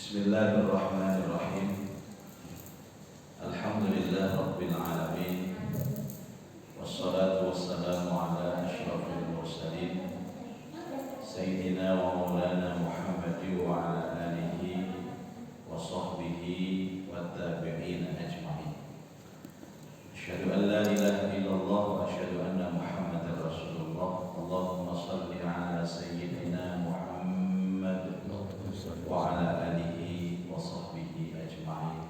Bismillahirrahmanirrahim. Alhamdulillah Rabbil Alamin. Wassalatu wassalamu ala ashrafil mursalin Sayyidina wa maulana Muhammadin wa ala alihi wa sahbihi wa tabi'in ajma'in. Asyhadu an la ilaha illallah wa asyhadu anna Muhammadar Rasulullah. Allahumma salli ala Sayyidina Muhammad wa ala alihi wa sahbihi ajma'in.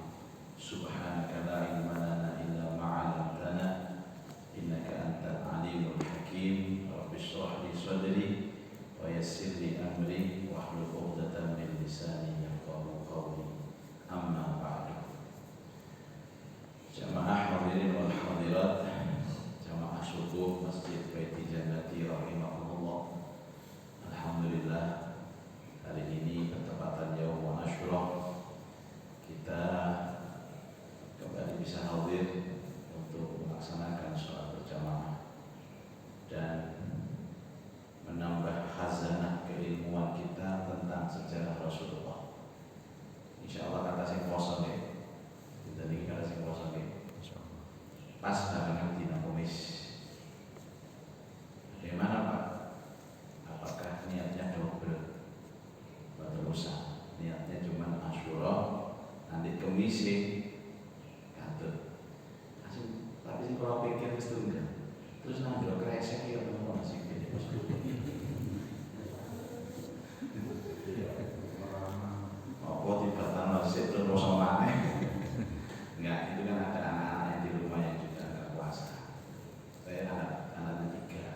Subhanaka la ilma lana illa ma 'allamtana innaka antal alimul hakim. Rabbi shrah li sadri wa yassir li amri wahlul 'uqdatam min lisani yafqahu qawli. Amma ba'du. Jamaah hadirin wal hadirat, jamaah subuh Masjid Baiti Jannati rahimahullah. Alhamdulillah, hari ini bertepatan Yaum Asyura, kita kembali bisa hadir untuk melaksanakan sholat berjamaah dan menambah khazanah keilmuan kita tentang sejarah Rasulullah. Insya Allah kata sing poso nggih. Kita niki kata sing poso nggih. Pas barengan dina Kamis. Bagaimana Pak? Apakah niatnya double? Lusa, niatnya cuma Asyura, nanti Kamis katut. Tapi sih kalau pikir itu enggak. Terus nanggur kresek ya apa masih gini. Apa tiba-tiba nasib terus mana? Enggak, itu kan ada anak-anak yang di rumah yang juga enggak puasa. Saya anak-anaknya 3.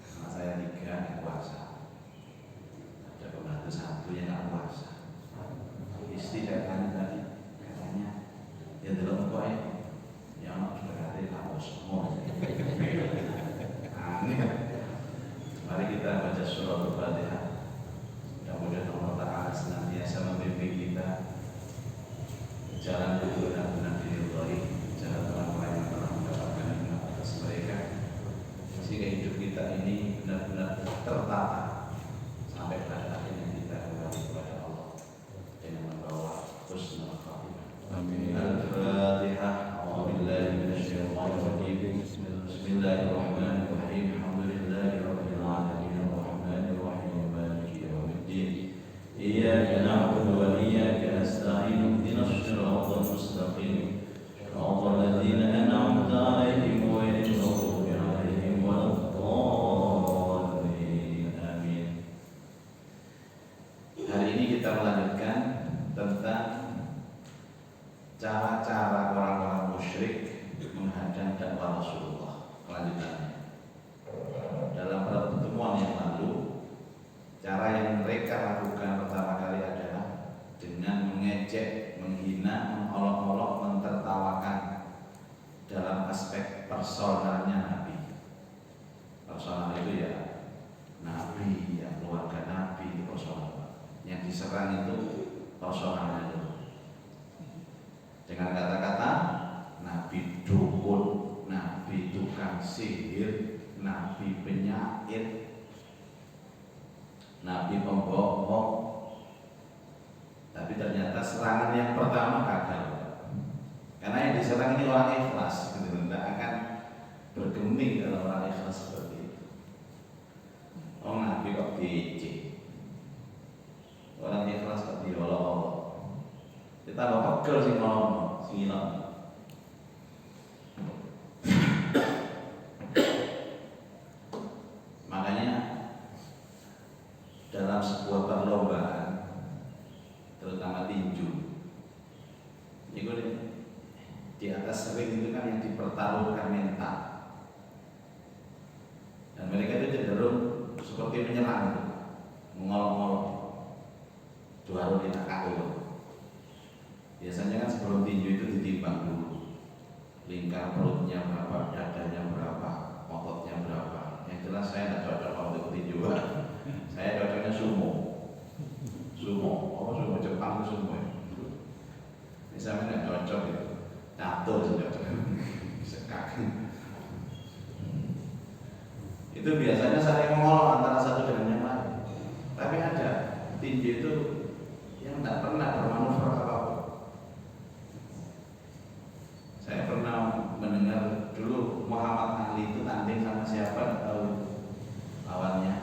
Anak saya 3 enggak puasa. Ada pembantu 1 yang nggak puasa. Istri saya tanya tadi, katanya ya dalam kok ya anak berarti kamu semua. Aneh. Mari kita baca surah Al-Fatihah. Mudah-mudahan Allah Ta'ala senantiasa membimbing kita jalan yang benar-benar diridhai, jalan orang-orang yang telah mendapatkan nikmat atas mereka, sehingga hidup kita ini benar-benar tertata sampai pada akhirnya kita kembali kepada Allah dengan membawa husnul khatimah. Amin. Al-Fatihah. A'udzubillahi minasyaitonir rajim. Bismillahirrahmanirrahim. Alhamdulillahirabbil alamin arrahmanir rahim maliki yaumiddin. Iyyaka na'budu wa iyyaka nasta'in. Ihdinas siratal mustaqim. Shiratal ladzina an'amta 'alaihim ghairil maghdubi 'alaihim waladdallin. Amin. Hari ini kita melanjutkan tentang cara-cara orang-orang musyrik menghadang dakwah Rasulullah. Kelanjutannya, dalam pertemuan yang lalu, cara yang mereka lakukan pertama kali adalah dengan mengejek, menghina, mengolok-olok, mentertawakan dalam aspek personalnya Nabi. Personal itu ya Nabi, ya keluarga Nabi, itu personal. Yang diserang itu personalnya itu dengan kata-kata Nabi dukun, Nabi tukang sihir, Nabi penyair, Nabi pembohong. Tapi ternyata serangan yang pertama gagal, karena yang diserang ini orang ikhlas, tidak akan bergeming dalam orang ikhlas seperti itu. Oh, Nabi kok diejek, orang ikhlas kok diolok-olok. Kita bawa pegel sih ngomong, silang. Makanya dalam sebuah perlombaan, terutama tinju, itu di atas ring itu kan yang dipertaruhkan mental, dan mereka itu cenderung seperti menyerang, mengolok-olok, juara di nakal. Biasanya kan sebelum tinju itu ditimbang dulu, lingkar perutnya berapa, dadanya berapa, ototnya berapa. Yang jelas saya tidak cocok waktu tinju. Saya cocoknya sumo. Sumo Jepang itu sumo. Misalnya nggak cocok itu, catur cocok, sekak. Itu biasanya saling mengolok antara satu dengan yang lain. Tapi ada tinju itu tidak pernah bermanuver apapun. Saya pernah mendengar dulu Muhammad Ali itu tanding sama siapa, tahu lawannya.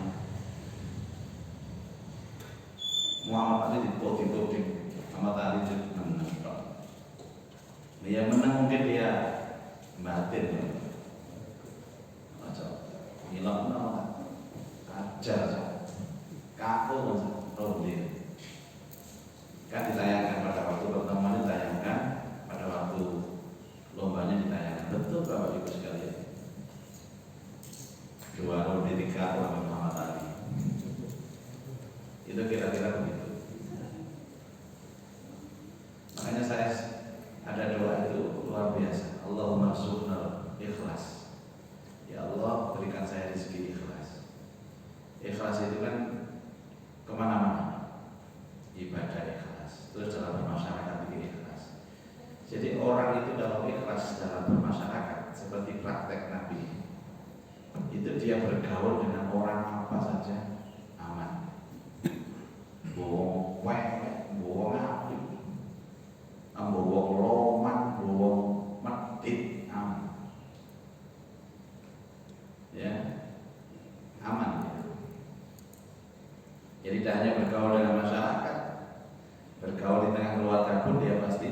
Muhammad Ali ditoding, Muhammad Ali itu menang. Dia menang mungkin dia batin, macam hilang nama, ajar, kaku, rodin. Kan ditayangkan pada waktu pertemuan, ditayangkan pada waktu lombanya ditayangkan. Betul Bapak Ibu sekalian. 2 rodi 3 oleh Muhammad Ali. Itu kira-kira begitu. Makanya saya ada doa itu luar biasa. Allahumma rzuqna ikhlas. Ya Allah, berikan saya rezeki ikhlas. Ikhlas itu kan kemana-mana. Ibadah ikhlas. Terus dalam bermasyarakat juga ikhlas. Jadi orang itu kalau ikhlas dalam bermasyarakat seperti praktek Nabi, itu dia bergaul dengan orang apa saja aman. Bohong wek, bohong api, bohong loman, bohong medit, aman. Ya, aman. Ya. Jadi tidak hanya bergaul dengan masyarakat, bergaul di tengah keluarga pun dia pasti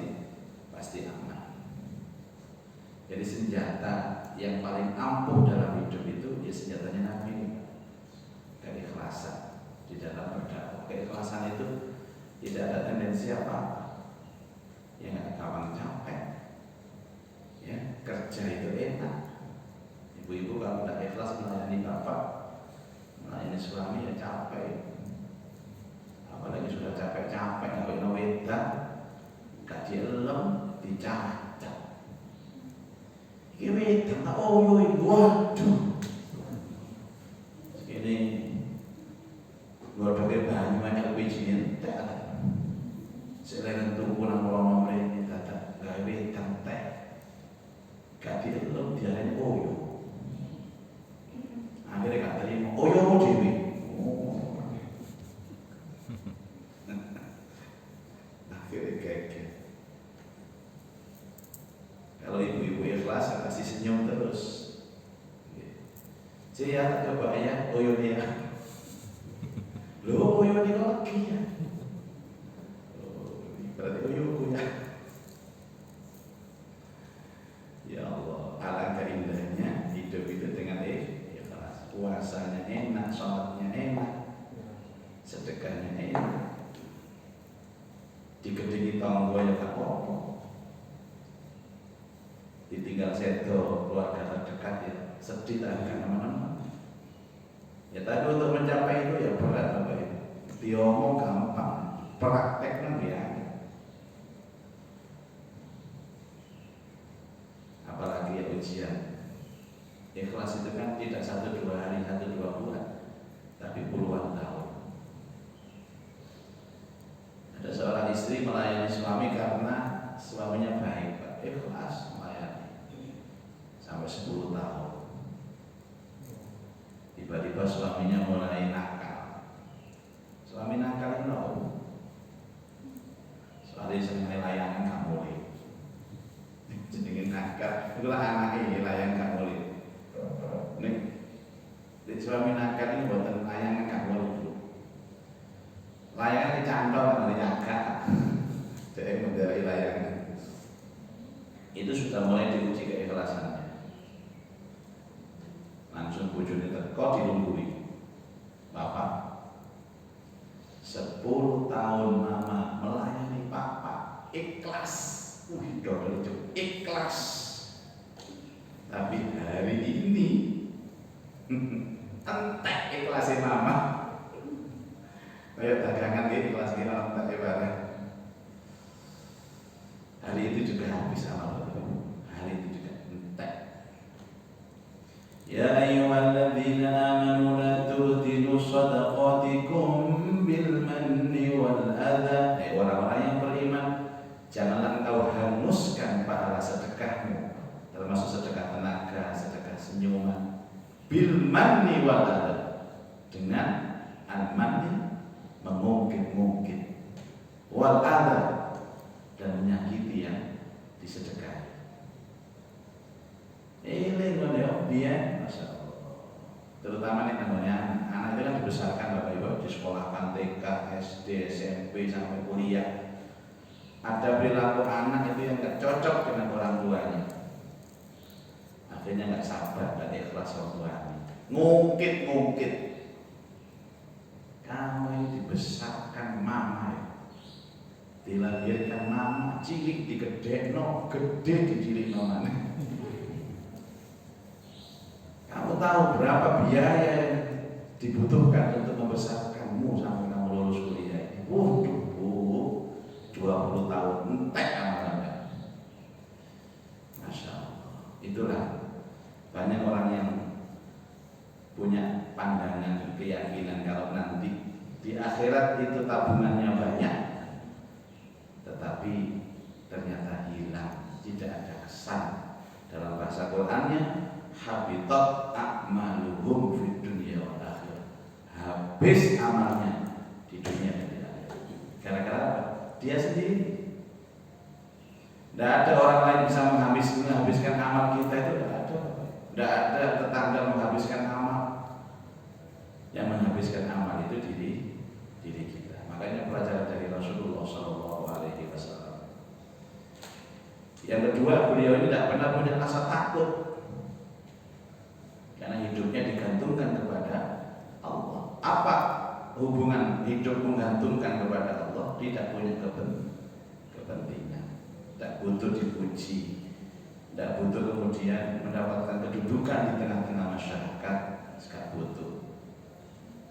aman. Jadi senjata yang paling ampuh dalam hidup itu ya senjatanya Nabi, keikhlasan di dalam berdakwah. Keikhlasan itu tidak ada tendensi apa, ya nggak gampang capek, ya kerja itu enak. Ibu-ibu kalau tidak ikhlas melayani bapak, melayani suami ya capek. Apalagi sudah capek-capek nggak wedan, gaji elem dicacat. Iki wedan, oh yo waduh. Ini godhoke banyu banyak wijian teh. Selain tunggu nang rono mrene dadak gawe teh. Gak dielem diarani oyo. Akhirnya gak terima, oyo mau dhewe. Akhirnya geger. Kalau ibu-ibu ikhlas kasih senyum terus. Saya coba ya oyo dia. Loh oyo dia lagi ya. Berarti oyo punya. Ya Allah, alangkah indahnya hidup itu dengan ikhlas. Puasanya enak, sholatnya enak, sedekahnya enak. Digedingi tonggo ya gak apa-apa. Ditinggal sedo keluarga terdekat ya sedih tak akan teman-teman. Ya tapi untuk mencapai itu ya berat Bapak Ibu. Diomong gampang, prakteknya biasa. Apalagi ya ujian. Ikhlas itu kan tidak 1-2 hari, 1-2 bulan, tapi puluhan tahun. Ada seorang istri melayani suami karena suaminya baik, Pak. Ikhlas melayani sampai 10 tahun. Tiba-tiba suaminya mulai nakal. Suami nakal itu soalnya seneng layangan gak boleh. Jenengin nakal, itulah anaknya layangan gak boleh. Nih, suami nakal ini buatan layangan gak boleh dulu. Layangan dicantol kan dijaga. Jadi menjadi layangan. Itu sudah mulai diuji keikhlasannya. Langsung bujurnya teko dilunggui. Bapak 10 tahun mama melayani papa ikhlas. Double itu ikhlas. Tapi hari ini entek ikhlasnya mama. Kayak dagangan ikhlas kira entek ibarat. Hari itu juga habis amal. Hari itu juga entek. Ya ayyuhalladzina amanu la tubtilu shadaqatikum bil manni wal adha. Orang-orang yang beriman, janganlah engkau hanguskan pahala sedekahmu, termasuk sedekah tenaga, sedekah senyuman, bil manni wal adha, dengan al-manni mengungkit-ungkit. wal adha, dan menyakiti yang disedekahi. Ini ngono biyen masyaallah. Terutama nih namanya anak itu kan dibesarkan Bapak Ibu di sekolah TK, SD, SMP sampai kuliah. Ada perilaku anak itu yang nggak cocok dengan orang tuanya. Akhirnya nggak sabar, nggak ikhlas orang tuanya. Ngungkit. Kamu ini dibesarkan mama ya. Dilahirkan mama, cilik digedekno, gede didilikno mana. Kamu tahu berapa biaya yang dibutuhkan untuk membesarkanmu sampai kamu lulus kuliah ini? Waduh, 20 tahun entek amalannya. Masya Allah. Itulah banyak orang yang punya pandangan keyakinan kalau nanti di akhirat itu tabungannya banyak, tetapi ternyata hilang, tidak ada kesan. Dalam bahasa Qur'annya habitat a'maluhum fid dunya wal akhirah. Habis amalnya di dunia dan di akhirat. Gara-gara apa? Dia sendiri. Tidak ada orang lain bisa menghabiskan amal kita itu, tidak ada. Tidak ada tetangga menghabiskan amal. Yang menghabiskan amal itu diri kita. Makanya pelajaran dari Rasulullah SAW. Yang kedua, beliau ini tidak pernah punya rasa takut. Karena hidupnya digantungkan kepada Allah. Apa hubungan hidup menggantungkan kepada Allah? Tidak punya kepentingan, tidak butuh dipuji, tidak butuh kemudian mendapatkan kedudukan di tengah-tengah masyarakat, tidak butuh.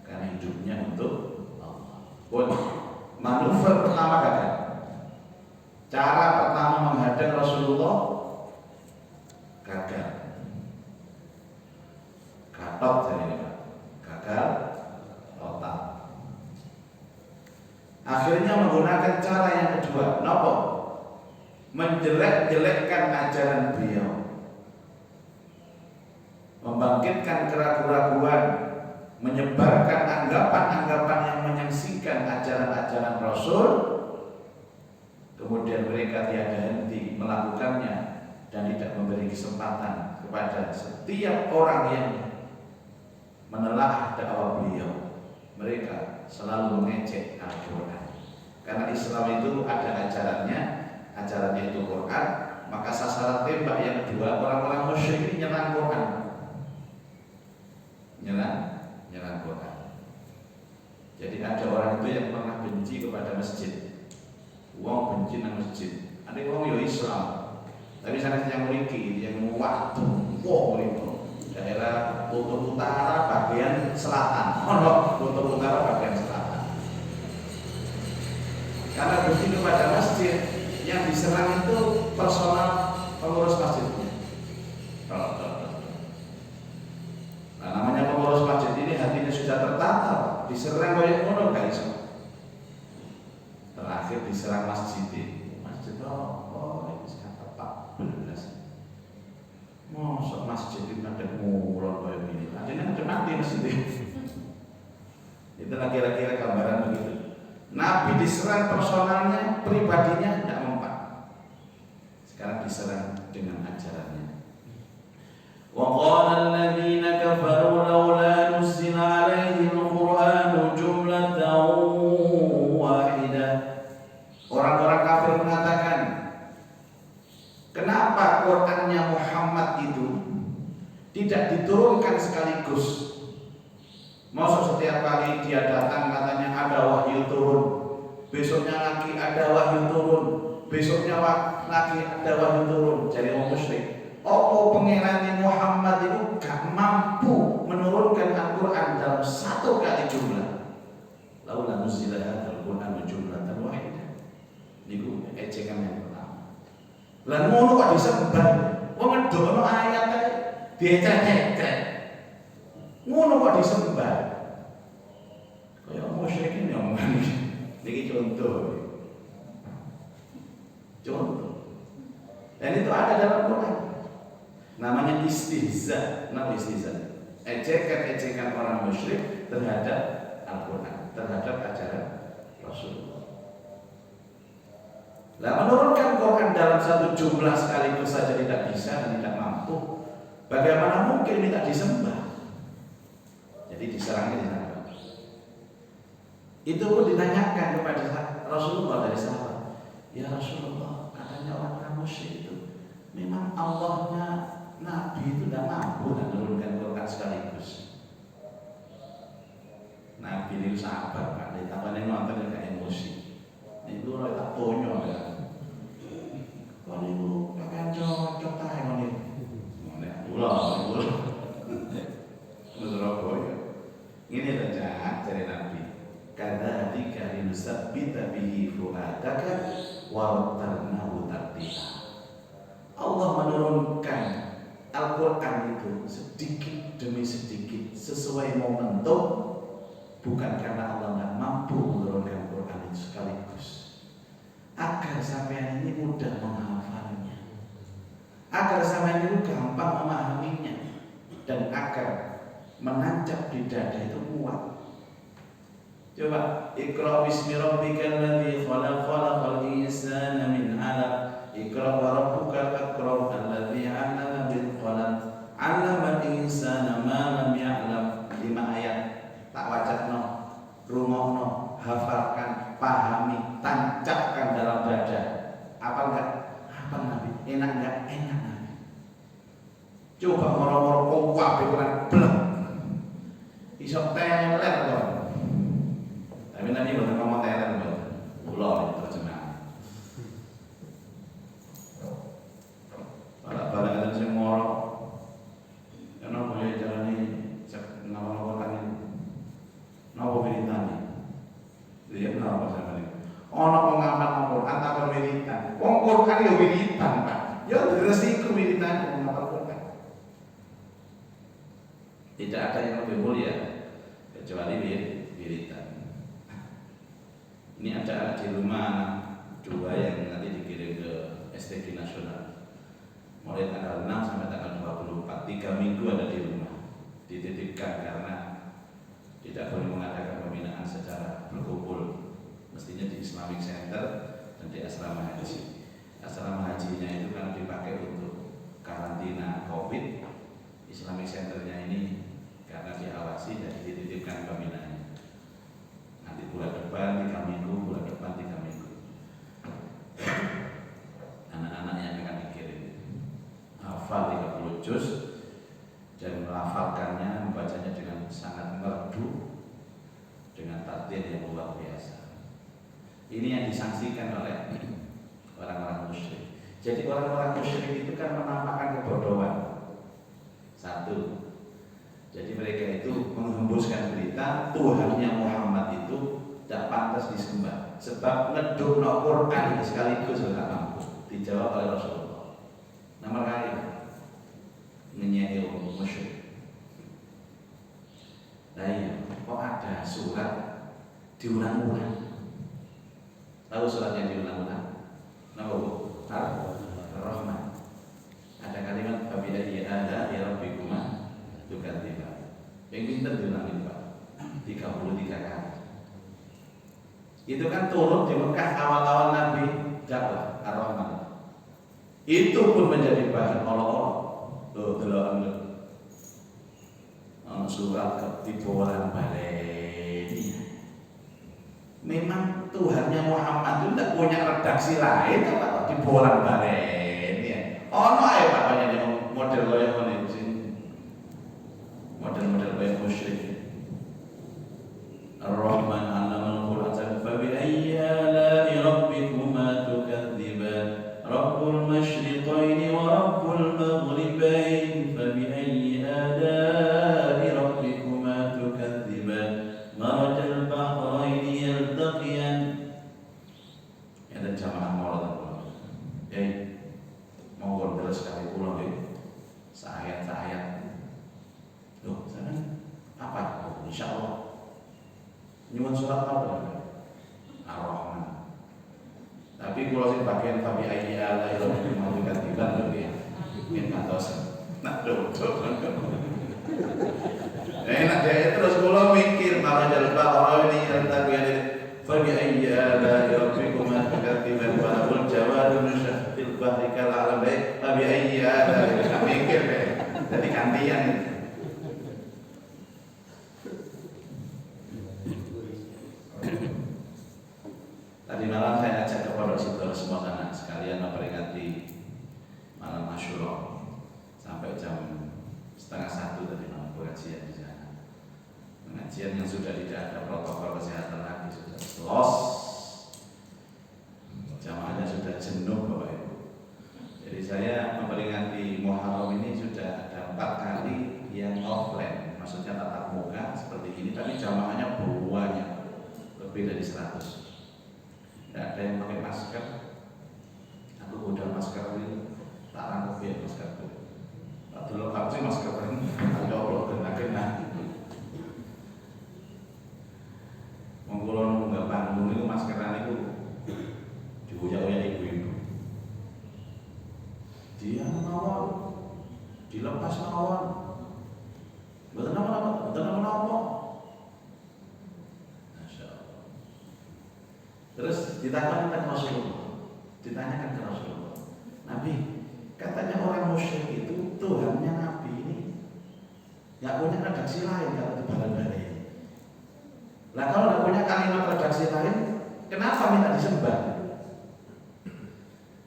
Karena hidupnya untuk Allah. Manuver pertama gagal. Cara pertama menghadang Rasulullah gagal. Gatot jadi ini Pak, gagal total. Akhirnya menggunakan cara yang kedua, nopo? Menjelek-jelekkan ajaran beliau, membangkitkan keraguan-keraguan, menyebarkan anggapan-anggapan yang menyaksikan ajaran-ajaran Rasul. Kemudian mereka tiada henti melakukannya dan tidak memberi kesempatan kepada setiap orang yang menelaah dakwah beliau. Mereka selalu mengejek Al-Quran. Karena Islam itu ada ajarannya itu Quran. Maka sasaran tembak yang kedua, orang-orang musyrik nyerang Quran. Nyerang Quran. Jadi ada orang itu yang pernah benci kepada masjid. Wong benci nang masjid. Ada wong yo Islam. Tapi sana yang mriki, yang waktu, daerah kutub utara bagian selatan. Kutub utara bagian selatan. Karena benci kepada masjid, yang diserang itu personal pengurus masjidnya. Nah, namanya pengurus masjid ini hatinya sudah tertata, diserang kayak ngono guys. Terakhir diserang masjid ini. Masjid ini sangat tepat benar. Mosok masjid itu ada mulon kayak gini. Akhirnya ada mati masjid ini. Itulah kira-kira gambaran begitu. Nabi diserang personalnya, pribadinya tidak mempan. Sekarang diserang dengan ajarannya. Wa qala alladziina kafaru laula nuzila 'alaihi al-Qur'anu jumlatan wahidah. Orang-orang kafir mengatakan, kenapa Qur'annya Muhammad itu tidak diturunkan sekaligus? Maksud setiap kali dia datang katanya ada wahyu turun, besoknya lagi ada wahyu turun, besoknya lagi ada wahyu turun. Jadi orang musyrik, pengirannya Muhammad itu gak mampu menurunkan Al-Quran dalam satu kali jumlah. Laula nuzila hadzal Qur'an jumlatan wahidah. Niku ejekan yang pertama. Lah ngono kok disebar. Wong ngedono ayat ae diecek-ecek. Ngono kok disebar. Kaya musyrikin ya omongan iki. Niki contoh. Dan itu ada dalam Quran. Namanya istihza. Nama istihza. Ejekan-ejekan orang musyrik terhadap Al-Quran, terhadap ajaran Rasulullah. Lah menurunkan Quran dalam satu jumlah sekaligus saja tidak bisa dan tidak mampu. Bagaimana mungkin minta disembah? Jadi diserangnya di sana. Itu pun ditanyakan kepada Rasulullah dari sahabat. Ya Rasulullah, katanya orang-orang musyrik itu memang Allahnya Nabi itu tidak mampu menurunkan Quran sekaligus. Nabi itu sahabat Pak, ditambah nonton juga emosi. Ini lu tak ponyo kan. Kalau itu kakak cocok tahu ini. Ulah. Surabaya. Ini saja dari Nabi. Kadzalika linusabbita bihi fu'adaka wa rattalnahu tartila. Allah menurunkan Al-Quran itu sedikit demi sedikit sesuai momentum, bukan karena Allah tidak mampu menurunkan Quran itu sekaligus, agar sampean ini mudah menghafalnya, agar sampean itu gampang memahaminya, dan agar menancap di dada itu kuat. Coba Iqra bismi rabbikal ladzi khalaq khalaqal insana min 'alaq. Iqra wa rabbukal akram alladzi 'allama bil qalam 'allamal insana ma lam ya'lam. 5 ayat tak wacana, rungokno, hafalkan, pahami, tancapkan dalam dada. Apa enggak? Apa Nabi? Enak enggak? Enak Nabi. Coba moro-moro kuwat Quran blek. Iso teler kok. Tapi Nabi boten ngomong teler mboten. Kula terjemah. Bala-bala ngaten sing moro. Ana boleh jalani nama-nama kan. Napa wiritane? Lihat napa sampeyan. Ana pengamal Al-Qur'an tak wiritan. Wong Qur'an ya wiritan, Pak. Ya resiko wiritan pengamal Qur'an. Tidak ada yang lebih mulia kecuali wiritan. Ini ada anak di rumah 2 yang nanti dikirim ke STG Nasional. Mulai tanggal 6 sampai tanggal 24, 3 minggu ada di rumah. Dititipkan karena tidak boleh mengadakan pembinaan secara berkumpul. Mestinya di Islamic Center dan di asrama haji. Asrama hajinya itu kan dipakai untuk karantina COVID. Islamic Centernya ini karena diawasi dan dititipkan pembinaannya. Nanti bulan depan 3 minggu, bulan depan 3 minggu. Anak-anak yang akan dikirim hafal 30 juz dan melafalkannya, membacanya dengan sangat merdu, dengan tartil yang luar biasa. Ini yang disangsikan oleh orang-orang musyrik. Jadi orang-orang musyrik itu kan menampakkan kebodohan. 1. Jadi mereka itu menghembuskan berita Tuhannya Muhammad itu tidak pantas disembah, sebab ngedukno Quran sekaligus tidak mampu. Dijawab oleh Rasulullah. Nomor kali menyai orang musyrik. Nah iya, kok ada surat diulang-ulang? Tahu suratnya diulang-ulang? Nama Bu? Ar-Rahman. Ada kalimat Fabi'ayyi ala ya rabbikuma tukadziban. Yang pinter diulangin Pak 33 kali. Itu kan turun di Mekah awal-awal Nabi dakwah Ar-Rahman. Itu pun menjadi bahan olok-olok. Delokan surat ketipuan baleni. Memang Tuhannya Muhammad itu tidak punya redaksi lain apa di bolan baleni. Ono ae Pak banyak model kaya ngene sini. Model-model kaya musyrik. Ar-Rahman 'allamal Qur'an fa bi ayyi ala'i rabbikuma tukadziban. Rabbul masyriqaini wa rabbul maghribain fa bi ayyi ala'i rabbikuma tukadziban. Marajal bahraini yaltaqiyan. Ada jamaah maulid. Mau terus sekali pulang sayat-sayat. Loh, sana apa? Oh, insyaallah. Nyuwun surat apa? Ar-Rahman. Tapi kalau sing bagian Fabi ayyi ala ila mau dikatiban lebih mungkin kantos. Nak dodok. Enak dia terus kula mikir marajal bahraini yaltaqiyan. Fabi ayyi ala rabbikuma tukatiban wa baru nusyafil bahri kal alam baik tapi iya dari mikir deh. Jadi gantian itu. Tadi malam saya ajak ke Pondok Sidoarjo semua anak sekalian memperingati malam Asyura sampai jam 12:30 tadi malam pengajian di sana. Pengajian yang sudah tidak ada protokol kesehatan lagi, sudah los. Jamaahnya sudah jenuh Bapak Ibu. Jadi saya memperingati Muharram ini sudah ada 4 kali yang offline, maksudnya tatap muka seperti ini, tapi jamaahnya banyak, lebih dari 100. Tidak ada yang pakai masker. Aku udah masker ini, tak rangkup ya maskerku. Tak dulu apa sih masker ini? Ada Allah kena. Mengkulon nggak panggung itu maskeran itu diuyak-uyak ibu-ibu. Dia mawon, dilepas mawon. Betul apa? Terus ditanyakan ke Rasulullah, Nabi, katanya orang musyrik itu Tuhannya Nabi ini nggak punya redaksi lain kalau dibalik-balik. Lah kalau nggak punya kalimat redaksi lain, kenapa minta disembah?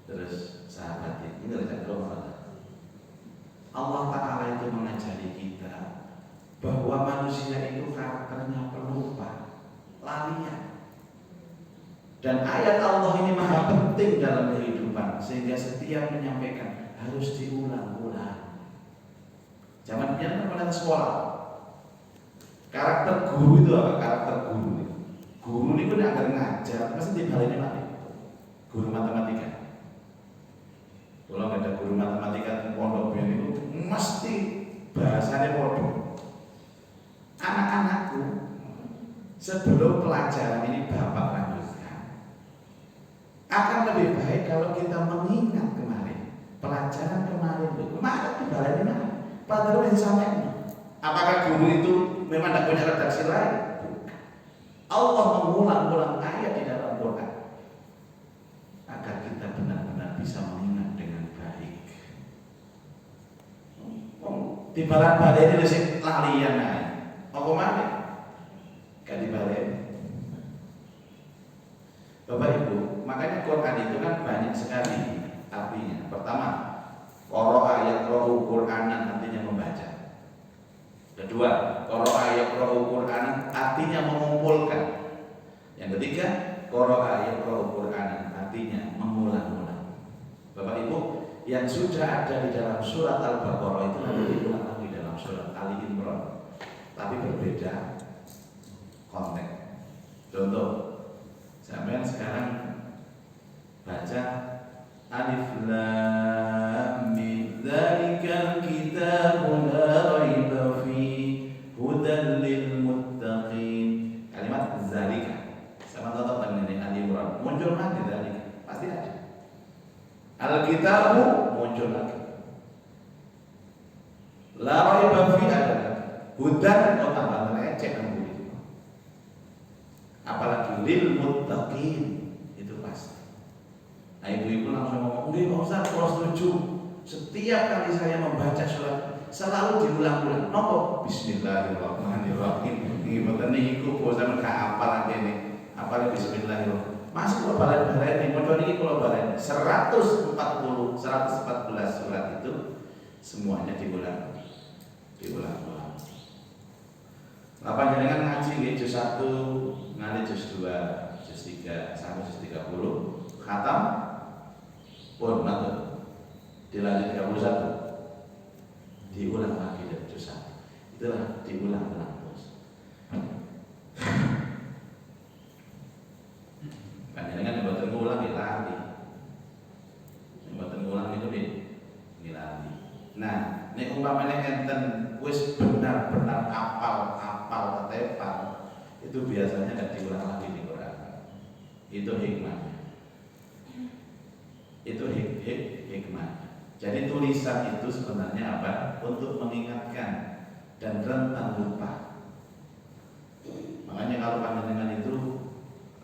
Terus sahabat ini dari Allah Ta'ala itu mengajari kita bahwa manusia itu karakternya pelupa, lalian. Dan ayat Allah ini maha penting dalam kehidupan, sehingga setiap menyampaikan harus diulang-ulang. Zaman ini kan pada sekolah, karakter guru itu apa? Karakter guru. Guru ini pun agar ngajar, pasti dibalik nanti. Guru matematika. Kalau nggak ada guru matematika di pondok itu, mesti bahasanya pondok. Anak-anakku sebelum pelajaran ini bapak lanjutkan, akan lebih baik kalau kita mengingat kemarin pelajaran kemarin dibalik mana? Padahal yang disampaikan. Apakah guru itu memang tidak punya redaksi lain? Allah mengulang-ulang ayat di dalam Quran agar kita benar-benar bisa mengingat dengan baik. Di balik ini disini lalian aja. Apa mana? Gak dibalik. Bapak Ibu, makanya Quran itu kan banyak sekali artinya. Pertama, qara'a yaqra'u Qur'anan artinya membaca. Kedua, qara'a yaqra'u Qur'anan artinya mengumpulkan. Yang ketiga, qara'a yaqra'u Qur'anan artinya mengulang-ulang. Bapak Ibu, yang sudah ada di dalam surat Al-Baqarah itu nanti diulang lagi dalam surat Ali Imran, tapi berbeda konteks. Contoh, sampean sekarang baca Alif Lam Mim Dzalikal Kitabu La Raiba Fihi Hudan Lil Muttaqin. Kalimat zalika sama tonton ini Ali Imran muncul lagi zalika, pasti ada. Al-Kitabu muncul lagi. La Raiba Fihi ada. Hudan tambah lecek itu. Apalagi lil muttaqin itu pasti. Nah, ibu-ibu langsung ngomong, "Nggih, Pak Ustaz, kalau setuju. Setiap kali saya membaca surat selalu diulang-ulang. Napa? Bismillahirrahmanirrahim. Nggih mboten niku bosan gak hafal ngene. Apal bismillahirrahmanirrahim. Mas kula balen-balen maca niki kula balen 114 surat itu semuanya diulang. Apa jenengan ngaji nggih juz 1, ngali juz 2, juz 3 sampai juz 30, khatam pun matur. Dilanjut 31. Diulang lagi dari juz 1. Itulah diulang-ulang terus. Panjenengan mboten ngulang ya lali. Mboten ngulang itu dilali. Nah, nek umpamane enten wis benar-benar apal tepal, itu biasanya tidak diulang lagi di Quran. Itu hikmahnya. Itu hikmah. Jadi tulisan itu sebenarnya apa? Untuk mengingatkan dan rentan lupa. Makanya kalau panjenengan itu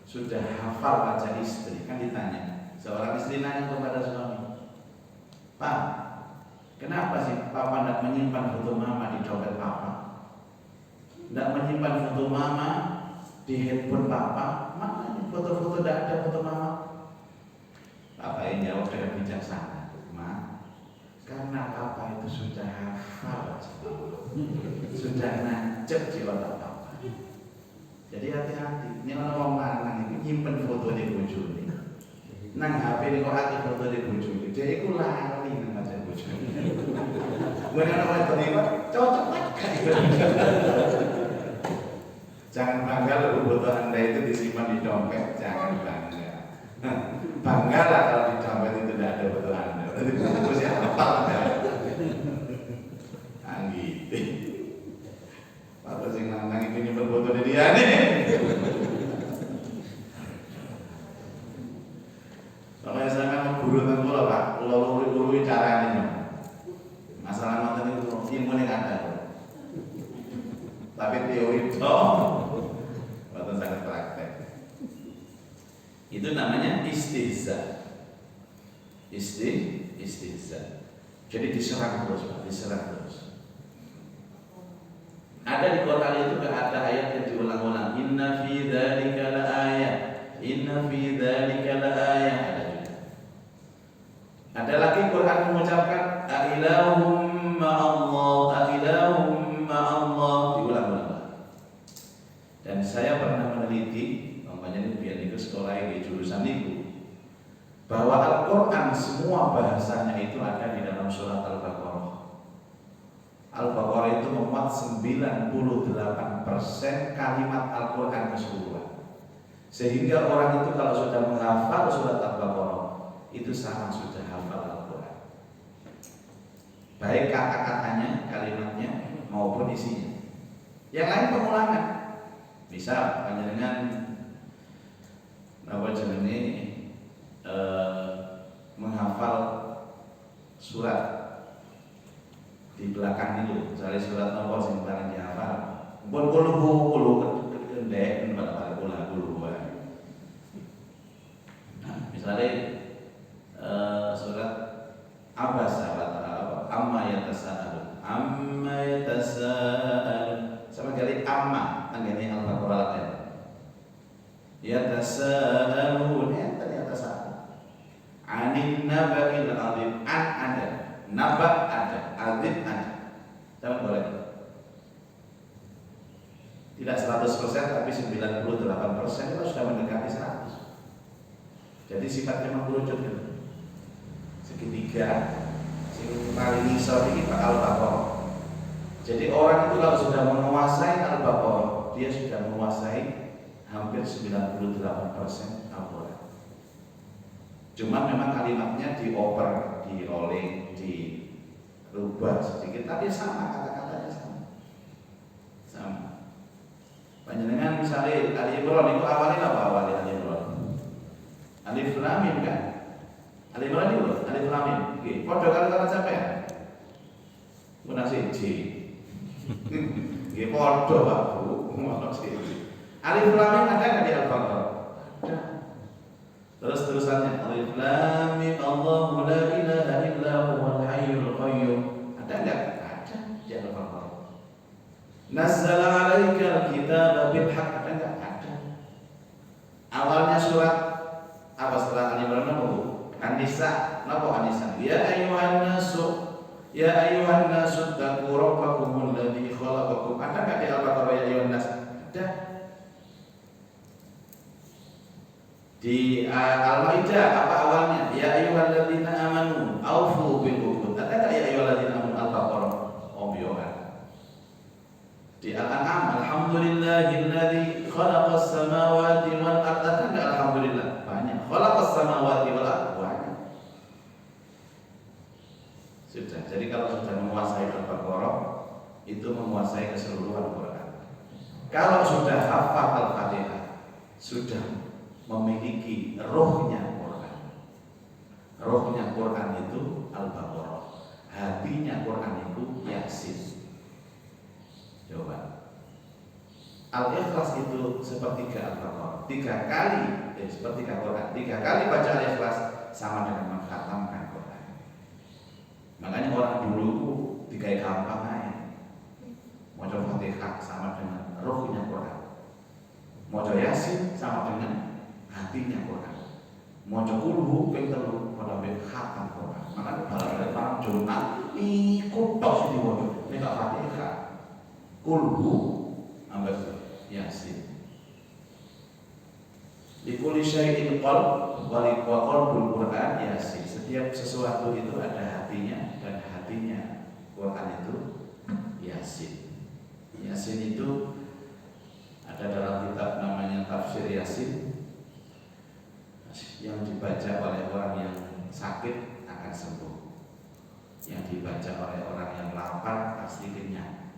sudah hafal wajah istri, kan ditanya, Seorang istri nanya kepada suami, Pak, kenapa sih Papa tidak menyimpan foto Mama di dompet Papa? Tidak menyimpan foto Mama di handphone Papa? Mana ini foto-foto, tidak ada foto Mama? Papa yang jawab dengan bijaksana, Ma, karena Papa itu sudah hafal, sudah nancep di otak Papa. Jadi hati-hati, ini orang lanang itu nyimpen foto di bojone. Nang HP ini kok hati foto di bojone, dia itu lari nang macam bojone. Benar apa itu? Cocok banget. Jangan bangga loh foto Anda itu disimpan di dompet, jangan bangga. Banggalah kalau di dompet itu tidak ada foto Anda. Nanti bungkus ya apa Anda? Anggit. Apa sih lanang itu nyimpen foto di dia nih? Kalau saya kan guru tentu lah Pak, lulu caranya. Masalah nonton itu ilmu yang ada, tapi teori dong, waktu sangat praktek. Itu namanya istihza. Istihza. Jadi diserang terus Pak, diserang terus. Ada di Quran itu ada ayat yang diulang-ulang. Inna fi dzalika laayah. Inna fi dzalika laayah. Ada lagi Quran mengucapkan Ailahum ma'allah, Ailahum ma'allah, diulang-ulang. Dan saya pernah meneliti, namanya biar itu sekolah di jurusan itu, bahwa Al-Quran semua bahasanya itu ada di dalam surat Al-Baqarah. Al-Baqarah itu memuat 98% kalimat Al-Quran keseluruhan. Sehingga orang itu kalau sudah menghafal surat Al-Baqarah itu sama sudah hafal Al-Quran, baik kata-katanya, kalimatnya maupun isinya. Yang lain pengulangan. Misal panjenengan apa jenenge menghafal surat di belakang itu, misalnya surat nomor sing paling dihafal. Pun kulo kendek pada kulo. Nah, misalnya surat Abasa amma yatasaalun sama kali amma anggene Al-Baqarah kan yatasaalun yatasaalun anin naba'il azim, an ada, naba ada, azim ada. Jangan boleh tidak 100% tapi 98% itu sudah mendekati 100. Jadi sifatnya mengerucut gitu. Segitiga, sing paling isor ini Al-Baqarah. Jadi orang itu kalau sudah menguasai Al-Baqarah, dia sudah menguasai hampir 98% Al-Quran. Cuma memang kalimatnya dioper, dirolling, dirubah sedikit, tapi sama, kata-katanya sama. Panjenengan misalnya Ali Imran itu awalnya apa awalnya Ali Imran? Alif Lam Mim kan? Alif Lam Mim, Alif Lam Mim. Oke, podo karo sampean. Mun siji. Nggih podo Pak Bu, ngono siji. Alif Lam Mim ada enggak di Al-Baqarah? Ada. Terus-terusannya Alif Lam Mim Allahu la ilaha illa huwal hayyul qayyum. Ada enggak? Ada di Al-Baqarah. Nazzala 'alaikal kitaba bil haqq, ada enggak? Ada. Awalnya surat apa setelah Ali Imran apa Bu? An-Nisa, napa An-Nisa? Ya ayyuhan nasu taqu rabbakumul ladzi khalaqakum. Ada enggak di Al-Baqarah ya ayyuhan nas? Ada. Di Al-Maidah apa awalnya? Ya ayyuhalladzina amanu aufu bil uqud. Ada enggak ya ayyuhalladzina amanu Al-Baqarah? Oh biyokan. Di Al-An'am alhamdulillahilladzi khalaqas samawati wal ardh. Ada enggak alhamdulillah? Banyak. Khalaqas samawati wal ardh. Banyak. Sudah. Jadi kalau sudah menguasai Al-Baqarah itu menguasai keseluruhan Quran. Kalau sudah hafal Al-Fatihah, sudah memiliki rohnya Quran. Rohnya Quran itu Al-Baqarah. Hatinya Quran itu Yasin. Coba. Al-Ikhlas itu sepertiga Al-Baqarah. 3 kali sepertiga Quran. 3 kali baca Al-Ikhlas sama dengan mengkhatamkan Quran. Makanya orang dulu digawe gampang aja. Maca Fatihah sama dengan ruhnya Quran. Maca Yasin sama dengan hatinya Quran. Maca kulhu ping 3 pada khatam Quran. Maka para Jumat ikut tok sing diwaca. Nek Fatihah kulhu ambek Yasin. Likuli syai'in qalb wa qalbul Quran Yasin. Setiap sesuatu itu ada hatinya, dan hatinya Quran itu Yasin. Yasin itu ada dalam kitab namanya Tafsir Yasin, yang dibaca oleh orang yang sakit akan sembuh, yang dibaca oleh orang yang lapar pasti kenyang,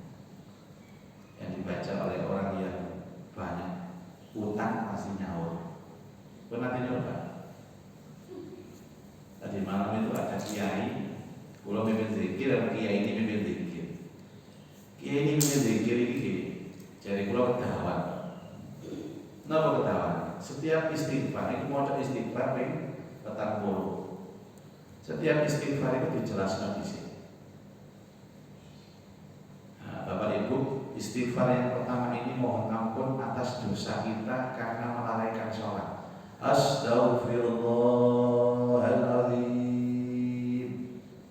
yang dibaca oleh orang yang banyak utang pasti nyaur. Pernah nyoba? Tadi malam itu ada kiai, kalau mimpin zikir, dan kiai ini mimpin zikir. Kiai ini mimpin zikir ini, jadi kalau ketahuan. Kenapa ketahuan? Setiap istighfar itu mau istighfar yang petang puluh. Setiap istighfar itu dijelaskan di sini. Nah, Bapak Ibu, istighfar yang pertama ini mohon ampun atas dosa kita karena melalaikan sholat. Astaghfirullahaladzim.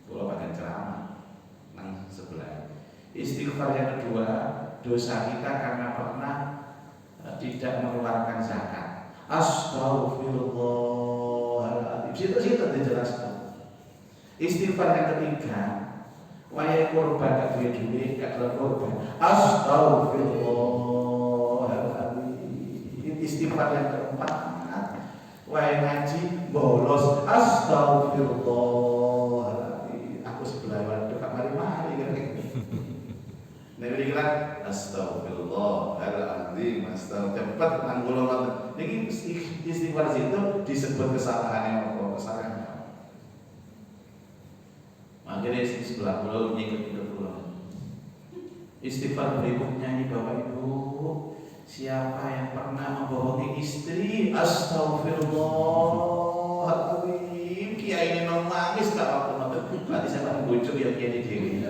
Kalau pakai ceramah nang sebelah. Istighfar yang kedua, dosa kita karena pernah tidak mengeluarkan zakat. Astaghfirullahaladzim. Situ dijelaskan. Istighfar yang ketiga, wayai korban gak duwe gak dalam korban. Astaghfirullahaladzim. Istighfar yang keempat, wayai ngaji bolos. Astaghfirullahaladzim. Aku sebelah waduh gak mari-mari kan. Nek iki kan astagfirullahaladzim, cepat nanggulo. Niki istighfar situ disebut kesalahan apa? Kesalahan apa? Makanya di sebelah pulau nyikut-nyikut pulau. Istighfar berikutnya ini Bapak Ibu, siapa yang pernah membohongi istri? Astagfirullahaladzim. Kiai ini nangis gak apa-apa. Berarti saya bujuk ya kiai dewi.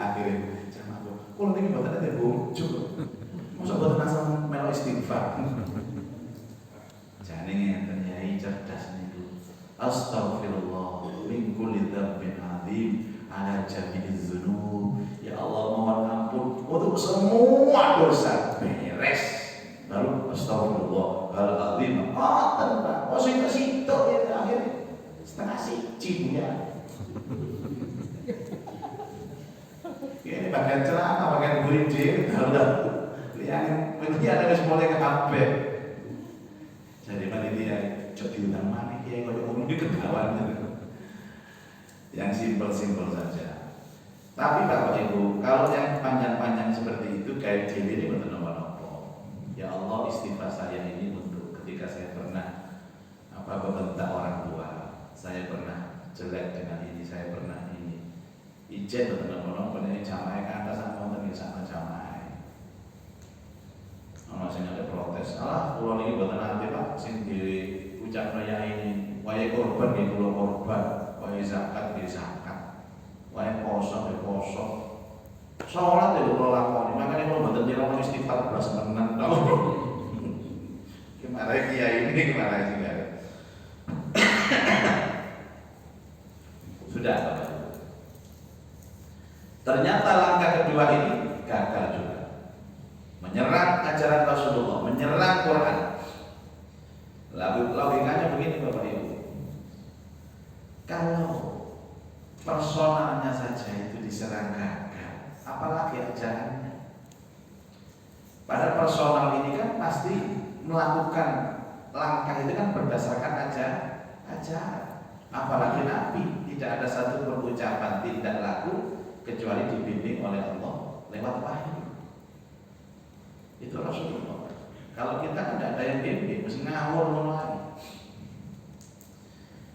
Akhirnya sama aku, kalau ini buatan ada bujuk, masa buatan asal melo istighfar. Jadi ternyai cerdas itu. Astaghfirullah min kulli dzambin adzim ala jami'iz dzunub. Ya Allah, mohon ampun untuk semua dosa, beres. Lalu astagfirullahaladzim. Tenang, sing ya akhirnya setengah siji ya. Ini bagian celana, bagian bridge, yang ada mulai ke HP. Jadi panitia jadi utang mana ya kalau umum di ketahuan yang simpel-simpel saja. Tapi Bapak Ibu, kalau yang panjang-panjang seperti itu kayak gini ini betul nopo. Ya Allah, istighfar saya ini untuk ketika saya pernah membentak orang tua, saya pernah jelek dengan ini, saya pernah ini. Ijen betul-betul ini jamaah ke atas sama teman sama jamaah. Masih ada protes. Pulau ini buatan nanti Pak, sing diucap raya ini. Wayai korban di pulau korban, wayai zakat di zakat, wayai poso di poso. Sholat di pulau lakoni. Makanya kalau betul dia mau istighfar belas menang. Gimana kiai ini gimana sih kan? Sudah Pak. Ternyata langkah kedua ini gagal juga. Menyerang ajaran Rasulullah, menyerang Quran. Lalu logikanya begini Bapak Ibu. Kalau personalnya saja itu diserang gagal, apalagi ajarannya. Pada personal ini kan pasti melakukan langkah itu kan berdasarkan ajaran. Apalagi Nabi, tidak ada satu perucapan tidak laku kecuali dibimbing oleh Allah lewat wahyu. Itu Rasulullah. Kalau kita kan tidak ada yang bimbing, mesti ngawur mulai.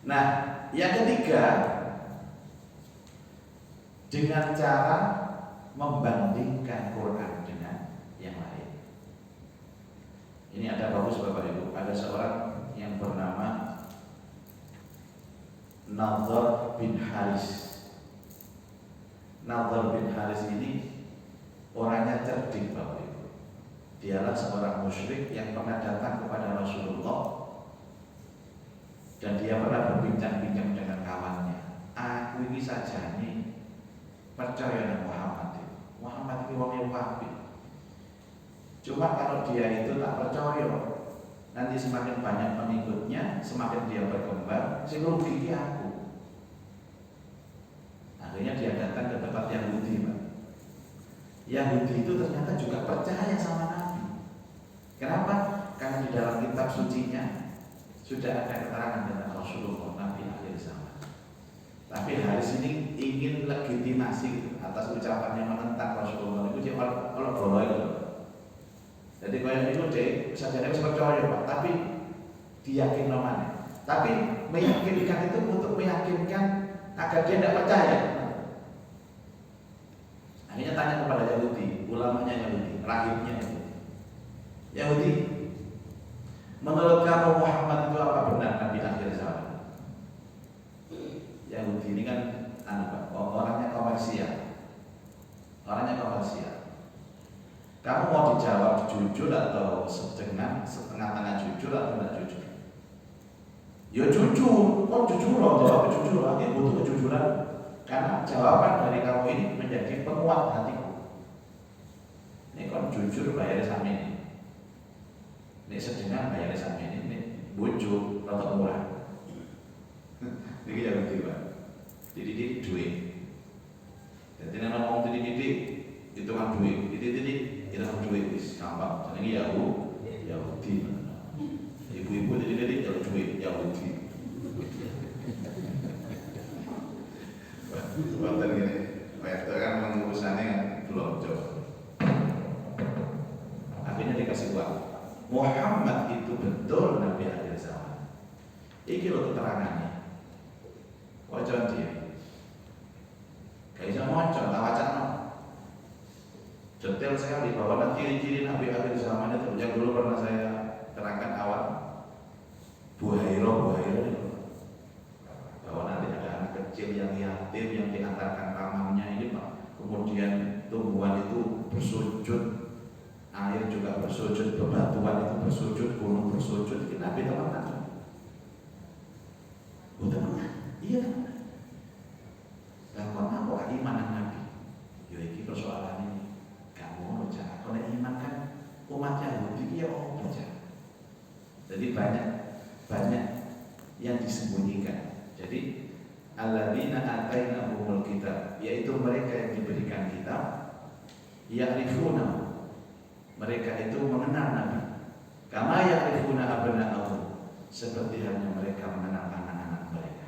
Nah, yang ketiga, dengan cara membandingkan Quran dengan yang lain. Ini ada bagus Bapak Ibu, ada seorang yang bernama Nadhr bin Haris. Nadhr bin Haris ini orangnya cerdik Bapak Ibu. Dialah seorang musyrik yang pernah datang kepada Rasulullah dan dia pernah berbincang-bincang dengan kawannya. Aku ini saja nih percaya dengan Muhammad. Muhammad ini wong apik. Cuma kalau dia itu tak percaya, nanti semakin banyak pengikutnya, semakin dia berkembang, sing rugi aku. Akhirnya dia datang ke tempat Yahudi, Pak. Yahudi itu ternyata juga percaya sama Nabi. Kenapa? Karena di dalam kitab sucinya sudah ada keterangan tentang Rasulullah, Nabi akhir zaman. Tapi Haris ini ingin legitimasi atas ucapannya menentang Rasulullah. Itu dia kalau boleh itu. Jadi kalau itu deh, saja dia percaya Pak, tapi diyakin namanya. Tapi meyakinkan itu untuk meyakinkan agar dia tidak percaya. Akhirnya tanya kepada Yahudi, ulamanya Yahudi, rahibnya Yahudi. Yahudi, menurut kamu Muhammad itu apa benar Nabi akhir zaman? Yahudi ini kan orangnya komersial. Orangnya komersial. Kamu mau dijawab jujur atau setengah-tengah jujur atau tidak jujur? Ya jujur, kok jujur loh, jawab jujur, artinya butuh kejujuran. Karena jawaban dari kamu ini menjadi penguat hatiku. Ini kan jujur bayar sama ini. Ini sedang bayar sama ini bujuk atau murah. Ini yang kedua. Dididik duit. Jadi nama ngomong dididik itu kan duit. Dididik itu kan duit wis gampang. Jadi Yahudi. Ibu-ibu dididik kalau duit Yahudi. Sebentar gini, Pak kan mengurusannya kan belum jauh. Akhirnya dikasih uang. Muhammad itu betul Nabi akhir zaman. Iki lo keterangannya. Wajar dia. Kayak sama wajar, tak wajar no. Detail sekali bahwa nanti ciri-ciri Nabi akhir zaman itu yang dulu pernah saya terangkan awal. Buhairo itu. Bahwa nanti ada anak kecil yang yatim yang diantarkan pamannya ini Pak. Kemudian tumbuhan itu bersujud, air juga bersujud, bebatuan itu bersujud, gunung bersujud. Ini Nabi teman-teman. Teman-teman, iya teman. Dan apa iman Nabi? Ya ini persoalan ini. Kamu mau jangan. Kalau iman kan umat Yahudi ya mau baca. Jadi banyak yang disembunyikan. Jadi alladzina atainahumul kitab, yaitu mereka yang diberikan kitab, ya'rifuna, mereka itu mengenal Nabi. Kama ya'rifuna abna'ahum, seperti halnya mereka mengenal anak-anak mereka.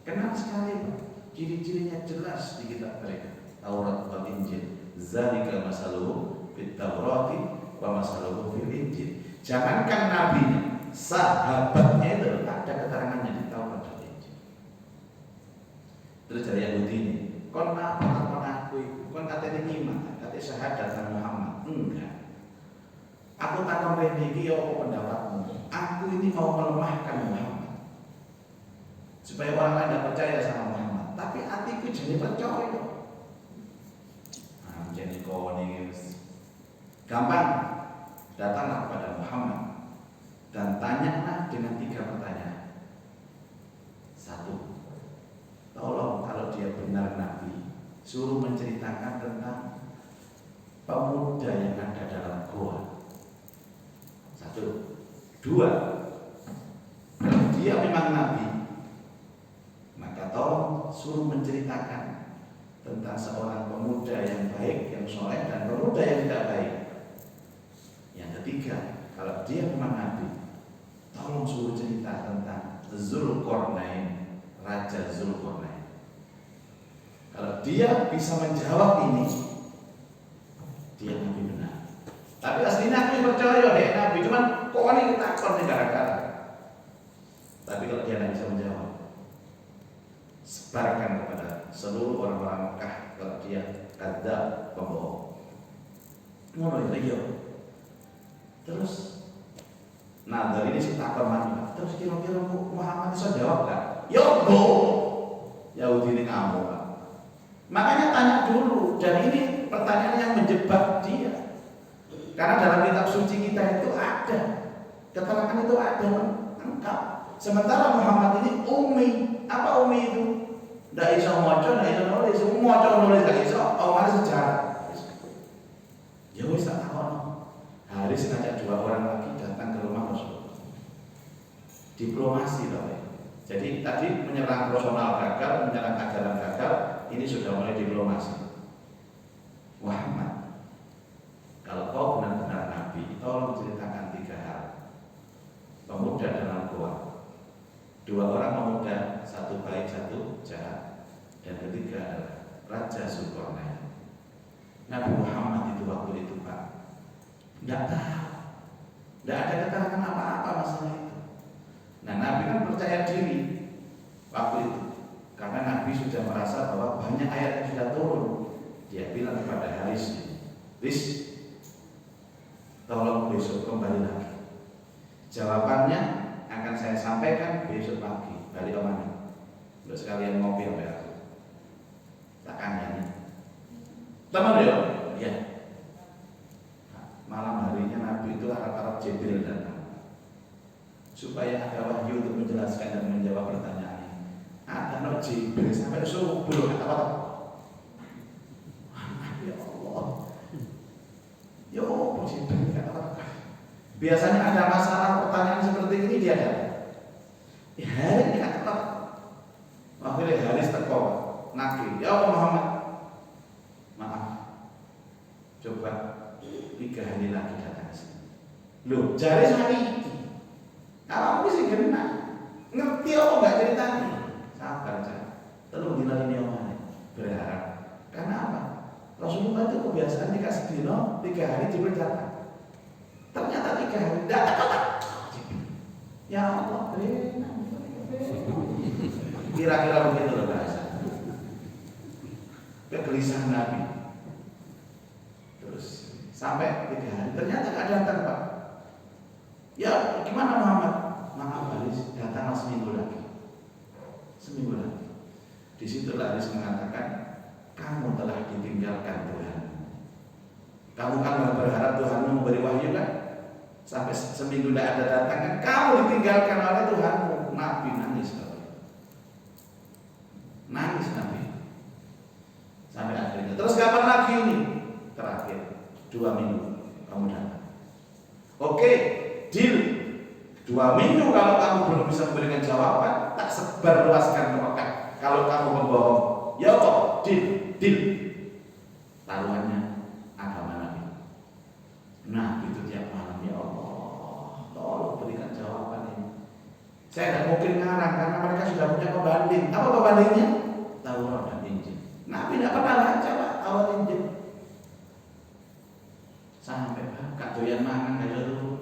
Kenal sekali Pak. Ciri-cirinya jelas di kitab mereka, Taurat dan Injil. Zalika masaluhu fit Taurati wa masaluhu fil Injil. Jangankan nabinya, sahabatnya itu ada keterangannya di Taurat dan Injil. Terus dari Yahudi ini, kon apa aku, kon katanya iman, katanya syahadat dan Muhammad. Enggak. Aku takon rene iki apa pendapatmu? Aku ini mau melemahkan Muhammad. Supaya orang lain tidak percaya sama Muhammad. Tapi hatiku jadi percaya. Jadi kau ini gampang. Datanglah kepada Muhammad dan tanyalah dengan 3 pertanyaan. 1. Tolong kalau dia benar Nabi, suruh menceritakan tentang pemuda yang ada dalam gua. 1. 2. Kalau dia memang Nabi, maka tolong suruh menceritakan tentang seorang pemuda yang baik, yang soleh, dan pemuda yang tidak baik. Yang ketiga, kalau dia memang Nabi, tolong suruh cerita tentang Zulkarnain, Raja Zulkarnain. Kalau dia bisa menjawab ini, dia Nabi benar. Tapi aslinya aku percaya deh Nabi, cuman kok ini takut nih gara-gara. Tapi kalau dia tidak bisa menjawab, sebarkan kepada seluruh orang-orang Mekah kalau dia kadzab, pembohong. Ngono ya. Terus nah dari ini si takon mana? Terus kira-kira Muhammad bisa jawab kan? Yo bo, Yahudi ini ngamuk kan? Makanya tanya dulu, dan ini pertanyaan yang menjebak dia. Karena dalam kitab suci kita itu ada, keterangan itu ada lengkap. Sementara Muhammad ini ummi. Apa ummi itu? Tidak bisa maca, tidak bisa nulis. Maca nulis tidak bisa. Awalnya sejarah. Ya wis tak tahu. Haris ngajak 2 orang lagi datang ke rumah Rasul. Diplomasi loh. Jadi tadi menyerang personal gagal, menyerang ajaran gagal, ini sudah mulai diplomasi. Muhammad, kalau kau benar-benar Nabi, tolong ceritakan 3 hal. Pemuda dalam gua, 2 orang pemuda, 1 baik, 1 jahat, dan ketiga adalah Raja Zulkarnain. Nabi Muhammad itu waktu itu Pak, tidak tahu, tidak ada keterangan apa-apa masalah itu. Nah Nabi kan percaya diri waktu itu, karena Nabi sudah merasa bahwa banyak ayat yang sudah turun. Dia bilang kepada Haris, Haris, tolong besok kembali lagi. Jawabannya akan saya sampaikan besok pagi. Balik ke mana? Untuk sekalian ngopi sampai aku. Tak kanyani. Teman ya? Ya. Malam harinya Nabi itu harap-harap Jibril datang, supaya ada wahyu untuk menjelaskan dan menjawab pertanyaan. Ada no Jibril sampai subuh kata apa? Ya Allah. Ya Allah, Jibril kata apa? Biasanya ada masalah pertanyaan seperti ini dia ada. Ya hari ini kata apa? Akhirnya Haris teko nagih. Ya Allah Muhammad, maaf. Coba 3 hari lagi datang ke sini. Loh, jari hari ini. Kalau aku sih kena ngerti apa enggak ceritanya? Sabar aja. Terus dina ini omane berharap. Karena apa? Rasulullah itu kebiasaan dikasih dino 3 hari Jibril datang. Ternyata 3 hari datang. Ya Allah, kira-kira begitu loh bahasa. Kegelisahan Nabi. Terus sampai 3 hari ternyata gak datang Pak. Ya gimana Muhammad? Maaf Haris, datanglah seminggu lagi. Seminggu lagi. Di situ Haris mengatakan, kamu telah ditinggalkan Tuhan. Kamu kan berharap Tuhan memberi wahyu kan? Sampai seminggu tidak ada datang kan? Kamu ditinggalkan oleh Tuhanmu. Nabi nangis Nabi. Nangis Nabi. Sampai akhirnya. Terus kapan lagi ini? Terakhir 2 minggu kamu datang. Oke, deal. 2 minggu kalau kamu belum bisa memberikan jawaban, tak sebar luaskan ke Mekah. Kalau kamu membohong, ya kok, deal. Taruhannya agama Nabi. Nah, itu tiap malam, ya Allah, tolong berikan jawaban ini. Saya tidak mungkin ngarang karena mereka sudah punya pembanding. Apa pembandingnya? Taurat dan Injil. Nabi tidak pernah baca Pak, Taurat Injil. Sampai Kak doyan mangan aja dulu.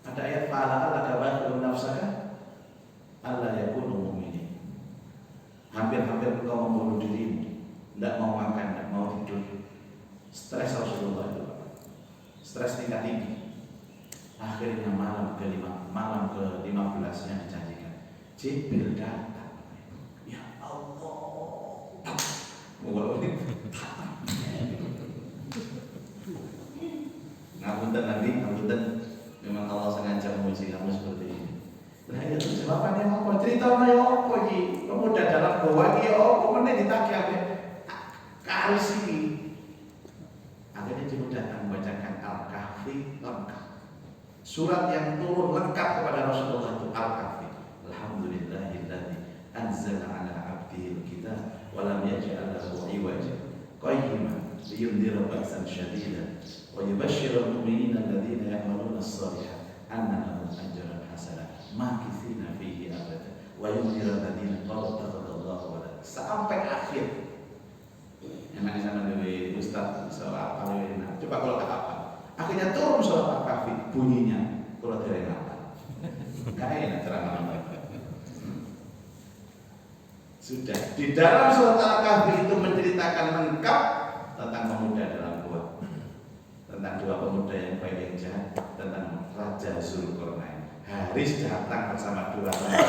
Ada ayat fa'ala al-akabaru nafsaka alla yakunu mu'minin. Hampir-hampir engkau membunuh dirimu, tidak mau makan, tidak mau tidur. Stres Rasulullah itu, stres tingkat tinggi. Akhirnya malam ke-15 yang dijanjikan, Jibril datang. Ya Allah, ngapunten nanti, ngapunten. Memang Allah sengaja menguji kamu seperti ini. Nah itu jawabannya apa? Ceritanya apa ini? Pemuda dalam goa ini apa? Mana ditagih apa? Karis ini. Akhirnya Jibril datang membacakan Al-Kahfi lengkap. Surat yang turun lengkap kepada Rasulullah itu Al-Kahfi. Alhamdulillahilladzi anzala ala abdihi al-kitab wa lam yaj'al lahu 'iwaja qayyiman liyundhira ba'san shadidan wa yubashshira al-mu'minina alladhina ya'maluna as-shalihat anna lahum ajran hasanah makithina fihi abada wa yundhira alladhina qalu takhadallahu walad sampai akhir. Emang di sana dari Ustaz soal apa ini? Coba kalau kata apa? Akhirnya turun surat Al-Kahfi bunyinya kalau dari apa? Gak enak ceramah. Sudah di dalam surat Al-Kahfi itu menceritakan lengkap tentang pemuda dalam gua, tentang dua pemuda yang baik yang jahat, tentang Raja Zulkarnain. Haris datang bersama dua teman,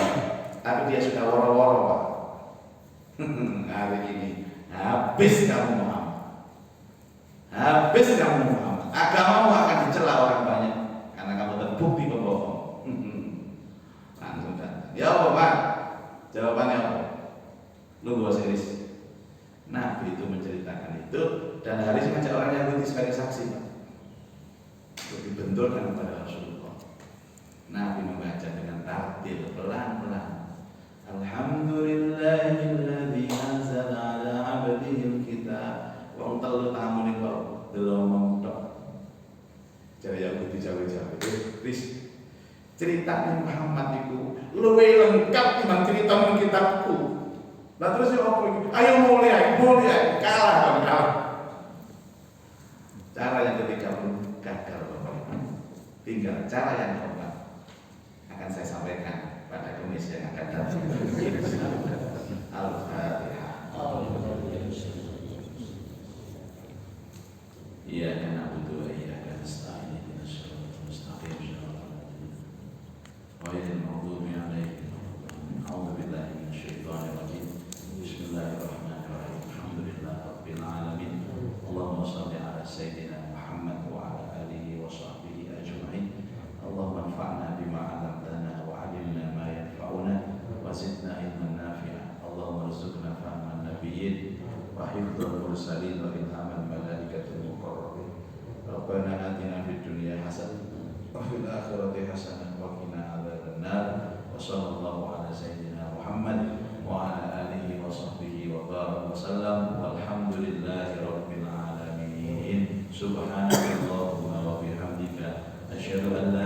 tapi dia sudah woro-woro Pak. Hari ini habis kamu Muhammad, habis kamu Muhammad. Agamamu akan dicela orang banyak karena kamu terbukti pembohong. Langsung datang. Ya apa Pak? Jawabannya apa? Lu gua serius. Nabi itu menceritakan itu dan Haris mengajak orang Yahudi sebagai saksi Pak. Untuk dibenturkan kepada Rasulullah. Nabi membaca dengan tartil pelan-pelan. Alhamdulillahilladzi anzala ala 'abdihil kitab. Wong telu tamu ning kok delomong tok. Jare Yahudi jawe-jawe. Wis ceritanya Muhammad itu luwih lengkap timbang cerita kitabku. Lah terus ya apa iki? Ayo mulai, kalah. Cara yang ketiga pun gagal Bapak. Tinggal cara yang keempat akan saya sampaikan pada Kamis yang akan datang. Al-Fatihah. Iya kan na'budu wa iyyaka nasta'in ihdinas siratal mustaqim ghairil maghdubi 'alaihim a'udzu billahi minasyaitonir rajim. Bismillahirrahmanirrahim. Alhamdulillahi rabbil alamin. Allahumma shalli ala sayyidina Muhammad wa ala alihi wa sahbihi ajma'in. Allahumma anfa'na bima 'allamtana wa 'allimna ma yanfa'una wa zidna ilman nafi'a. Allahumma rzuqna fahman nabiyyin wa hifdzal mursalin wa ilhamal malaikatil muqarrabin. Rabbana atina fid dunya hasanah wa fil akhirati hasanah wa qina adzabannar. Wa sallallahu ala sayyidina Muhammad wa ala alihi wa sahbihi wa baraka wa sallam. Walhamdulillahi rabbil alamin. Subhanakallahumma wa bihamdika asyhadu an la